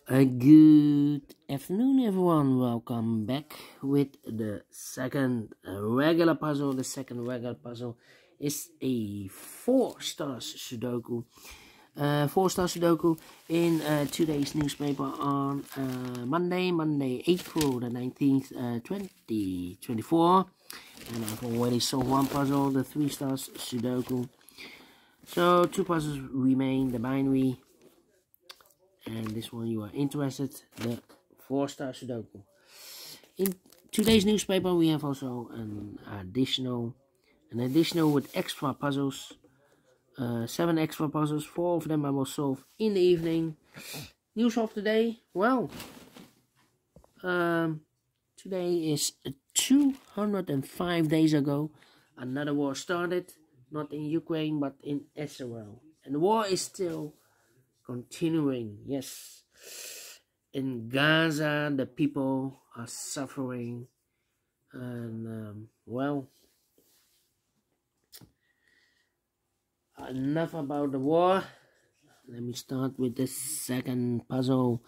Good afternoon, everyone. Welcome back with the second regular puzzle. The second regular puzzle is a 4-stars Sudoku. 4-star Sudoku in today's newspaper on Monday, April the 19th, 2024. And I've already solved one puzzle, the 3-stars Sudoku. So 2 puzzles remain, the binary. And this one you are interested, the 4-star Sudoku. In today's newspaper we have also an additional with extra puzzles. 7 extra puzzles, 4 of them I will solve in the evening. News of the day, well, today is 205 days ago another war started, not in Ukraine but in Israel, and the war is still continuing. Yes, in Gaza the people are suffering, and well, enough about the war. Let me start with the second puzzle.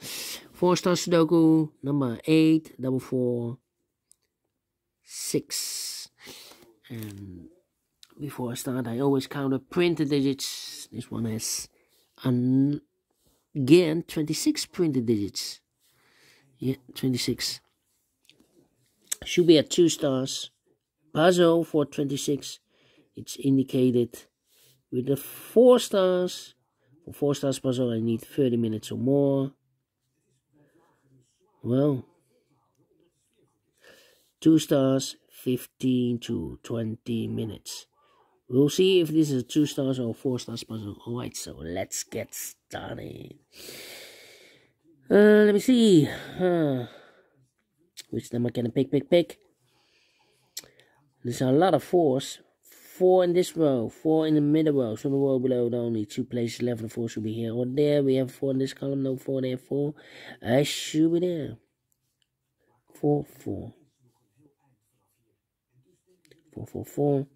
4-star Sudoku number 84446. And before I start, I always count the printed digits. This one has again 26 printed digits. Yeah, 26. Should be at 2 stars. Puzzle for 26. It's indicated with the 4 stars. For 4 stars puzzle, I need 30 minutes or more. Well, 2 stars, 15 to 20 minutes. We'll see if this is a 2 stars or 4 stars puzzle. Alright, so let's get started. Let me see. Which number can I pick? There's a lot of 4s. 4 in this row, 4 in the middle row. So the row below, the only 2 places left. The 4 should be here or there. We have 4 in this column, no 4 there. 4. I should be there. 4, 4. 4, 4, 4.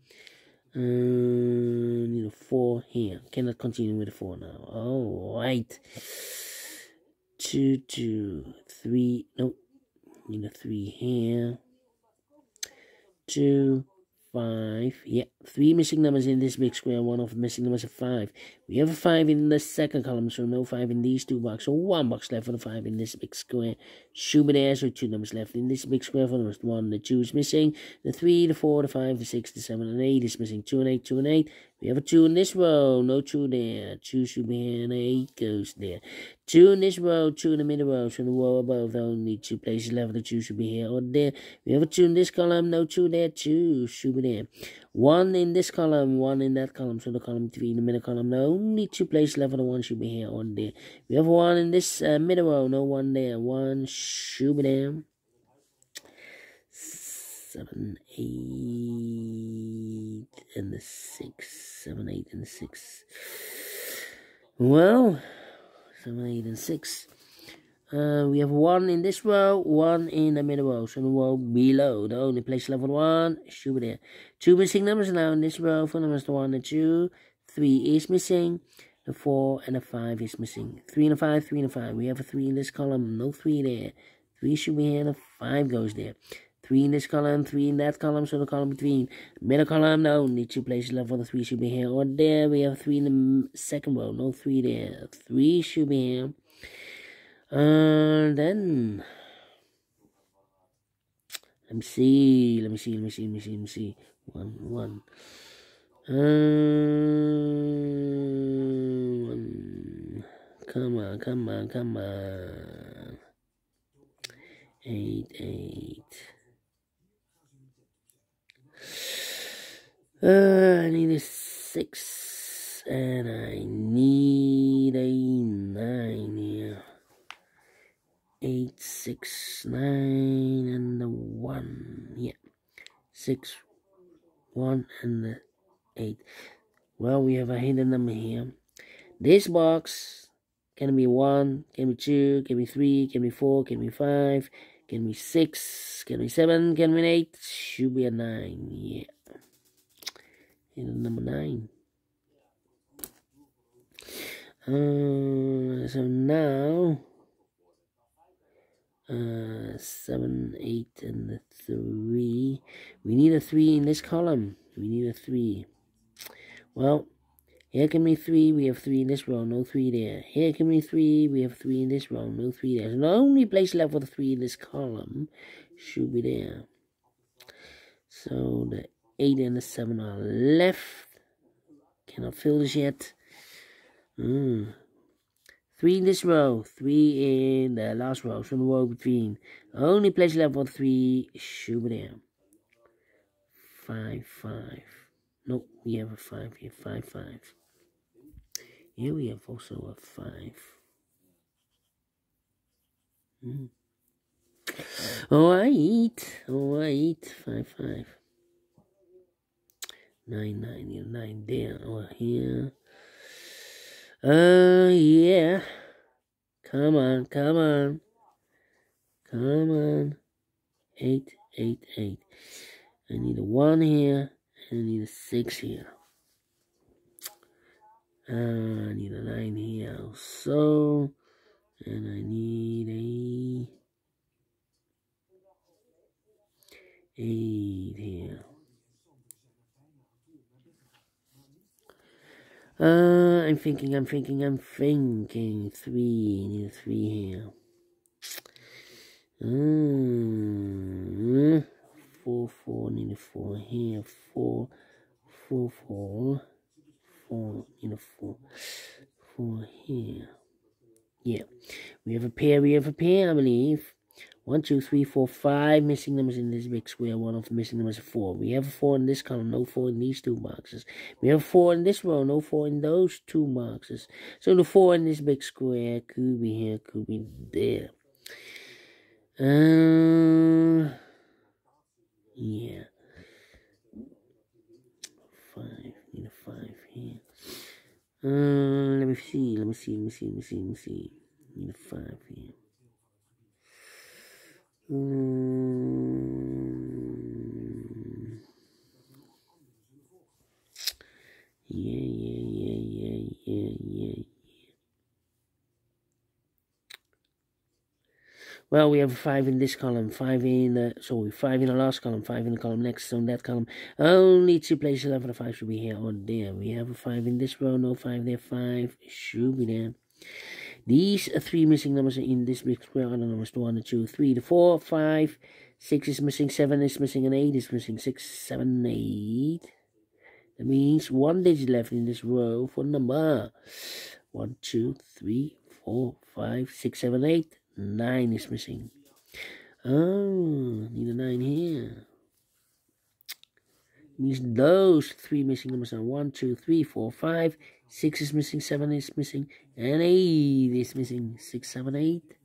Need a 4 here. Cannot continue with the 4 now. Alright. 2, 2, 3. Nope. Need a 3 here. 2, 5. Yeah, 3 missing numbers in this big square. 1 of the missing numbers is 5. We have a 5 in the second column, so no 5 in these 2 boxes. So 1 box left for the 5 in this big square. Should be there, so 2 numbers left in this big square. For the 1, the 2 is missing. The 3, the 4, the 5, the 6, the 7, and 8 is missing. 2 and 8, 2 and 8. We have a 2 in this row, no 2 there. 2 should be here, and 8 goes there. 2 in this row, 2 in the middle row. So the row above, the only 2 places left. The 2 should be here or there. We have a 2 in this column, no 2 there. 2 should be there. 1 in this column, 1 in that column. So the column 3 in the middle column, the only 2 places left. The 1 should be here or there. We have 1 in this middle row, no 1 there. 1 should be there. 7, 8, and the 6. 7, 8, and the 6. Well, 7, 8, and 6. We have 1 in this row, 1 in the middle row. So the row below, the only place level 1 should be there. 2 missing numbers now in this row. 4 numbers, the 1 and 2. 3 is missing. The 4 and the 5 is missing. 3 and a 5, 3 and a 5. We have a 3 in this column, no 3 there. 3 should be here, and the 5 goes there. 3 in this column, 3 in that column, so the column between. Middle column, no, only 2 places left for the 3 should be here or there. We have 3 in the second row, no 3 there. 3 should be here. Then, let me see. 1, 1. 1. Come on. 8, 8. I need a 6, and I need a 9 here. 8, 6, 9, and the 1. Yeah. 6, 1, and the 8. Well, we have a hidden number here. This box can be 1, can be 2, can be 3, can be 4, can be 5, can be 6, can be 7, can be 8. Should be a 9. Yeah. Hidden number 9. So now 7, 8, and the 3. We need a 3 in this column. We need a 3. Well, here can be 3. We have 3 in this row. No 3 there. Here can be 3. We have 3 in this row. No 3 there. So the only place left with a 3 in this column should be there. So the 8 and the 7 are left. Cannot fill this yet. 3 in this row, 3 in the last row, so the row between. Only place left for 3 should be there. 5, 5. Nope, we have a 5 here. 5, 5. Here we have also a 5. Alright. 5, 5. 9, 9. 9 there or here. Yeah. Come on. 8, 8, 8. I need a 1 here, and I need a 6 here. I need a 9 here also, and I need a 8 here. I'm thinking. 3, need a 3 here. 4, 4, need a 4 here. 4, 4, 4. 4, need a 4. 4 here. Yeah. We have a pair, I believe. 1, 2, 3, 4, 5 missing numbers in this big square. One of the missing numbers is 4. We have a 4 in this column, no 4 in these 2 boxes. We have a 4 in this row, no 4 in those 2 boxes. So the 4 in this big square could be here, could be there. Yeah. 5, need a 5 here. Let me see. Need a 5 here. Yeah. Well, we have a 5 in this column, 5 in the last column, 5 in the column next. So in that column, only 2 places left for the 5 should be here or there. We have a 5 in this row, no 5 there, 5 should be there. These 3 missing numbers are in this big square. Are the numbers 1, 2, 3, 4, 5, 6 is missing, 7 is missing, and 8 is missing. 6, 7, 8. That means 1 digit left in this row for number 1, 2, 3, 4, 5, 6, 7, 8. 9 is missing. Need a 9 here. Means those 3 missing numbers are 1, 2, 3, 4, 5. 6 is missing, 7 is missing, and 8 is missing. 6, 7, 8.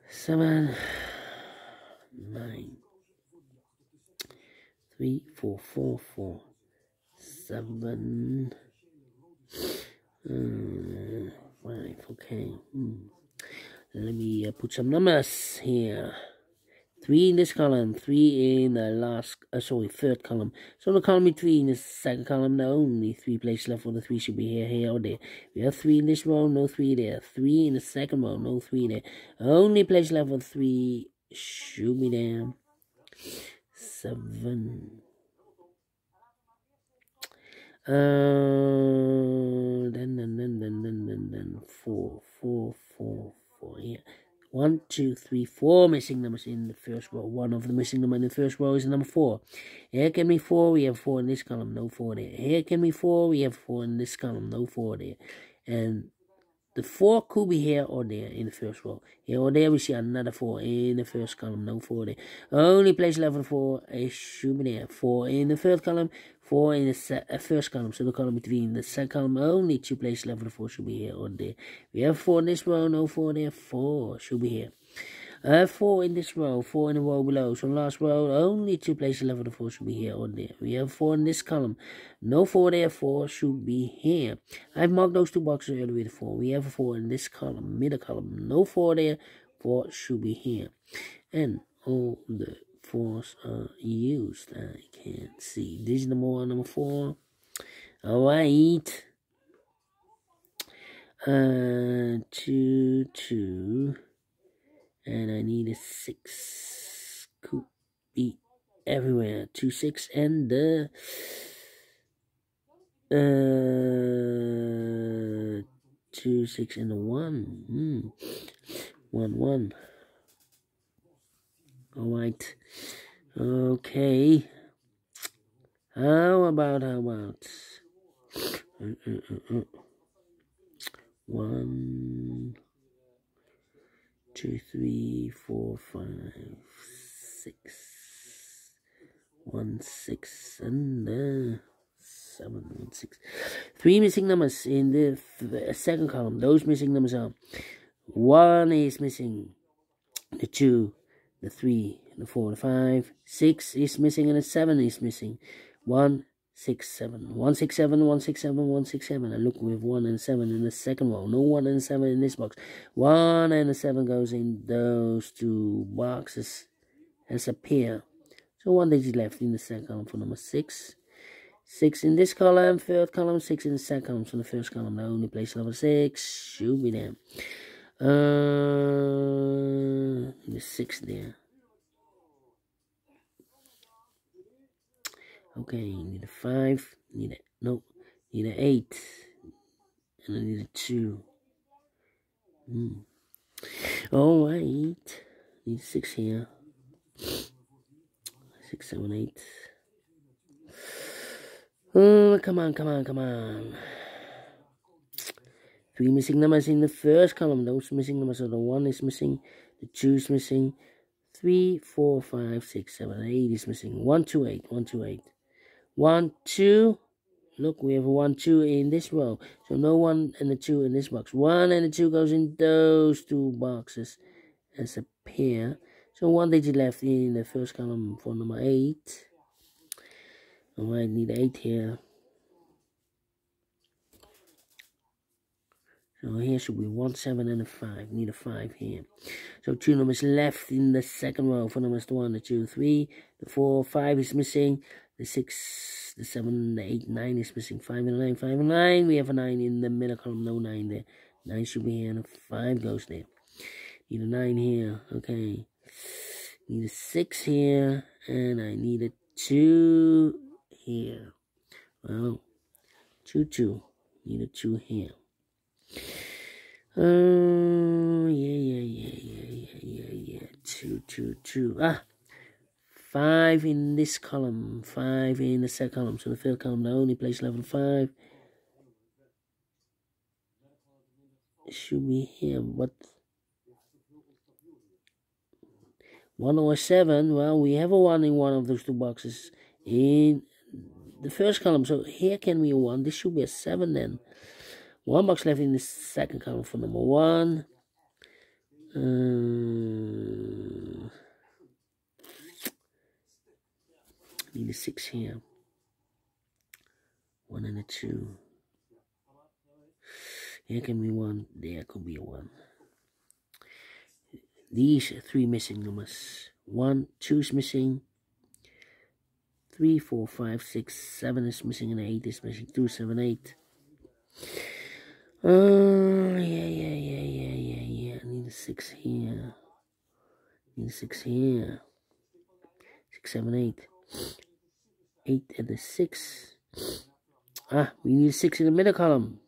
7, 9. 3, 4, 4, 4. 7. 5, okay. Let me put some numbers here. 3 in this column, 3 in the third column. So the column between the second column, the only 3 places left for the 3 should be here, or there. We have 3 in this row, no 3 there. 3 in the second row, no 3 there. Only place left for 3 should be there. 7. Then 4, 4, 4, 4. Yeah. 1, 2, 3, 4 missing numbers in the first row. One of the missing numbers in the first row is number 4. Here can be 4. We have 4 in this column, no 4 there. Here can be 4. We have 4 in this column, no 4 there. And the 4 could be here or there in the first row. Here or there we see another 4 in the first column, no 4 there. Only place left for 4 is should be there. 4 in the third column, 4 in the first column. So the column between the second column, only 2 places left for 4 should be here or there. We have 4 in this row, no 4 there. 4 should be here. 4 in this row, 4 in the row below. So last row, only 2 places left for the 4 should be here or there. We have 4 in this column, no 4 there. 4 should be here. I've marked those 2 boxes earlier with 4. We have a 4 in this column, middle column, no 4 there. 4 should be here. And all the 4s are used. I can't see. This is number 1, number 4. Alright. 2, 2. And I need a 6. Could be everywhere. 2, 6, and the 2, 6, and the 1. 1, 1. Alright. Okay. How about 1, 2, 3, 4, 5, 6. 1, 6, and 7, 1, 6. 3 missing numbers in the second column. Those missing numbers are 1 is missing, the 2, the 3, the 4, the 5, 6 is missing, and the 7 is missing. 1, 6, 7, 1, 6, 7, 1, 6, 7, 1, 6, 7. I look with 1 and 7 in the second row. No 1 and 7 in this box. 1 and the 7 goes in those 2 boxes as a pair. So 1 digit left in the second column for number 6. 6 in this column, third column, 6 in the second column. So the first column, the only place level 6 should be there. The 6 there. Okay, need a 5, need a 8, and I need a 2. Alright, need a 6 here. 6, 7, 8. Oh, come on. 3 missing numbers in the first column. Those missing numbers are the 1 is missing, the 2 is missing, 3, 4, 5, 6, 7, 8 is missing. 1, 2, 8, 1, 2, 8. 1, 2. Look, we have a 1, 2 in this row. So no 1 and the 2 in this box. 1 and the 2 goes in those 2 boxes as a pair. So 1 digit left in the first column for number 8. Alright, need 8 here. So here should be 1, 7, and a 5. Need a 5 here. So 2 numbers left in the second row for numbers 1, the 2, 3, the 4, 5 is missing. The 6, the 7, the 8, 9 is missing. 5 and a 9, 5 and 9. We have a 9 in the middle column. No 9 there. 9 should be here and a 5 goes there. Need a 9 here. Okay. Need a 6 here. And I need a 2 here. Well, 2, 2. Need a 2 here. Yeah. 2, 2, 2. 5 in this column. 5 in the second column. So the third column, the only place level 5 should be here. But 1 or 7. Well, we have a 1 in one of those 2 boxes in the first column. So here can be a 1. This should be a 7 then. 1 box left in the second column for number 1. Need a 6 here. 1 and a 2. Here can be 1. There could be a 1. These 3 missing numbers. 1, 2 is missing. 3, 4, 5, 6, 7 is missing, and 8 is missing. 2, 7, 8. Yeah. I need a 6 here. Need a 6 here. 6, 7, 8. 8 and a 6. We need a 6 in the middle column.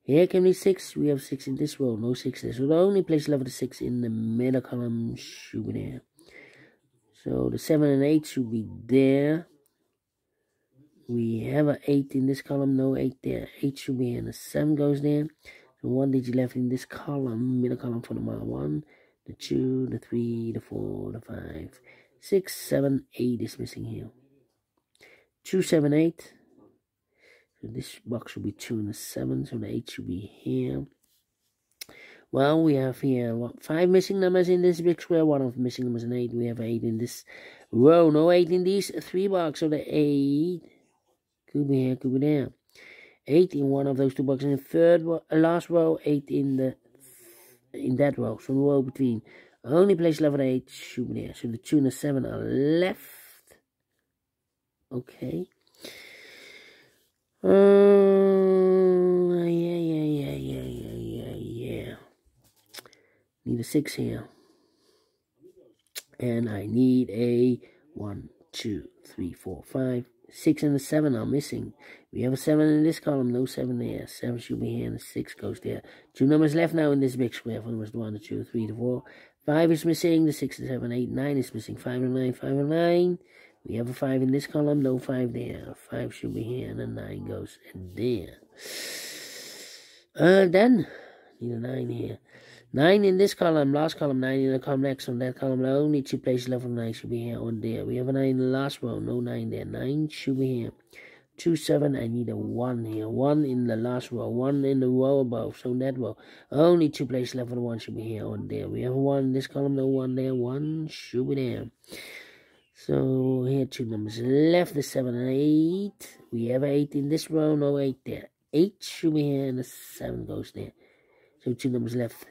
Here can be 6. We have 6 in this row. No 6 there. So the only place left is 6 in the middle column should be there. So the 7 and 8 should be there. We have an 8 in this column. No 8 there. 8 should be here. And the 7 goes there. So 1 digit left in this column. Middle column for the 1, the 2, the 3, the 4, the 5, 6, 7, 8 is missing here. 2, 7, 8. So this box should be 2 and a 7. So the 8 should be here. Well, we have here 5 missing numbers in this big square. 1 of the missing numbers is an 8. We have 8 in this row. No 8 in these 3 boxes. So the 8 could be here, could be there. 8 in one of those 2 boxes. In the third last row, 8 in that row. So the row between. Only place level 8 should be there. So the 2 and the 7 are left. Okay. Yeah. Need a 6 here. And I need a 1, 2, 3, 4, 5, 6, and a 7 are missing. We have a 7 in this column, no 7 there. 7 should be here, and a 6 goes there. 2 numbers left now in this big square. For numbers 1, 2, 3, 4. 5 is missing, the 6, 7, 8, 9 is missing. 5 and 9, 5 and 9. We have a 5 in this column, no 5 there. 5 should be here, and a 9 goes in there. Then, need a 9 here. 9 in this column, last column, 9 in the column next. On that column, only 2 places left of 9 should be here or there. We have a 9 in the last row, no 9 there. 9 should be here. 2, 7, I need a 1 here. 1 in the last row, 1 in the row above. So in that row, only 2 places left of 1 should be here or there. We have a 1 in this column, no 1 there. 1 should be there. So here 2 numbers left, the 7 and 8. We have 8 in this row, no 8 there. 8 should be here, and the 7 goes there. So 2 numbers left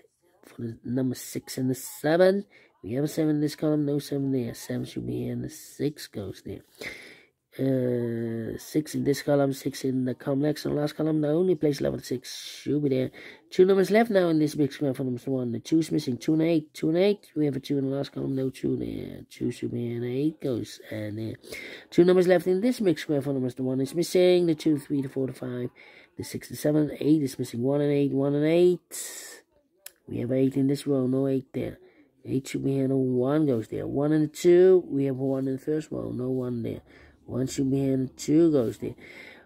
for the number 6 and the 7. We have a 7 in this column, no 7 there. 7 should be here, and the 6 goes there. 6 in this column, 6 in the column next. And last column, the only place left 6 should be there. 2 numbers left now in this big square for number 1. The 2 is missing, 2 and 8. 2 and 8. We have a 2 in the last column, no 2 there. 2 should be here, and 8 goes and there. 2 numbers left in this big square for number 1 is missing. The 2, 3, the 4, the 5, the 6, the 7, 8 is missing. 1 and 8, 1 and 8. We have 8 in this row, no 8 there. 8 should be here, no 1 goes there. 1 and 2, we have a 1 in the first row, no 1 there. 1 should be here, and 2 goes there.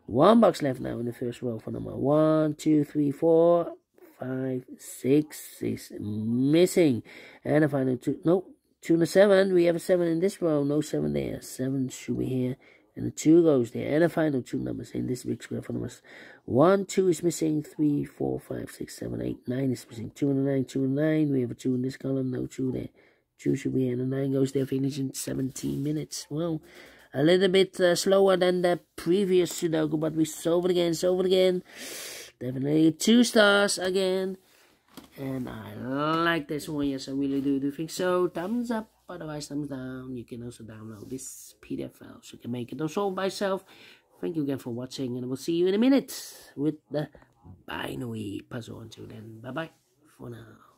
1 box left now in the first row for number 1, 2, 3, 4, 5, 6 is missing. And the final 2, no, 2 and a 7, we have a 7 in this row, no 7 there. 7 should be here, and the 2 goes there. And the final 2 numbers in this big square for numbers 1, 2 is missing, 3, 4, 5, 6, 7, 8, 9 is missing. 2 and a 9, 2 and 9, we have a 2 in this column, no 2 there. 2 should be here, and the 9 goes there, finishing 17 minutes. Well, a little bit slower than the previous Sudoku, but we solve it again, Definitely 2 stars again. And I like this one, yes, I really do think so. Thumbs up, otherwise thumbs down. You can also download this PDF file so you can make it also by yourself. Thank you again for watching, and I will see you in a minute with the binary puzzle. Until then, bye-bye for now.